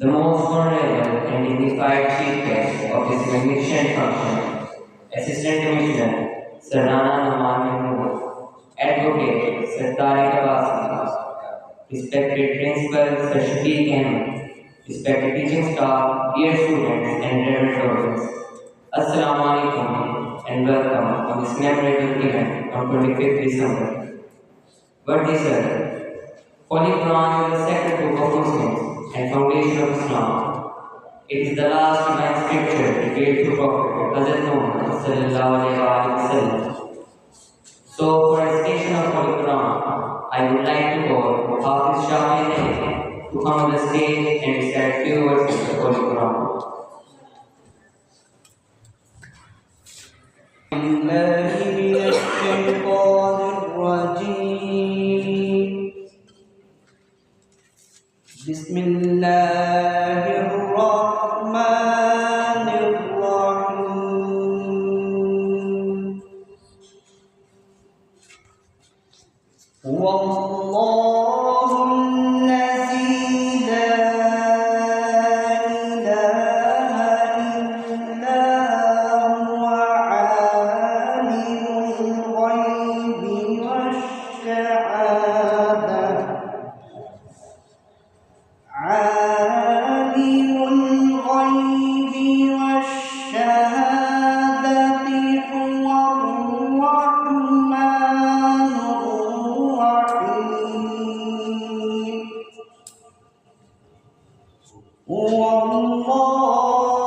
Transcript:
the most honorable and dignified chief guest of this magnificent function, Assistant Commissioner Sir Rana Naman Mahmood, Advocate Sir Tariq Abbasi, respected Principal Sir Shafiq Ahmed, respected teaching staff, dear students and reverend audience. Assalamu alaikum and welcome on this memorable event on 25th December. But this Holy Quran is the sacred book of Muslims and foundation of Islam. It is the last divine scripture revealed to Prophet Hazrat Muhammad sallallahu alaihi wasallam. So, for recitation of Holy Quran, I would like to call Hafiz Shahid to come on the stage and recite few verses of the Holy Quran. بسم الله الرحمن الرحيم هو الله الذي لا إله إلا هو عالم الغيب والشهادة عالم الغيب والشهادة هو الرحمن الرحيم هو الله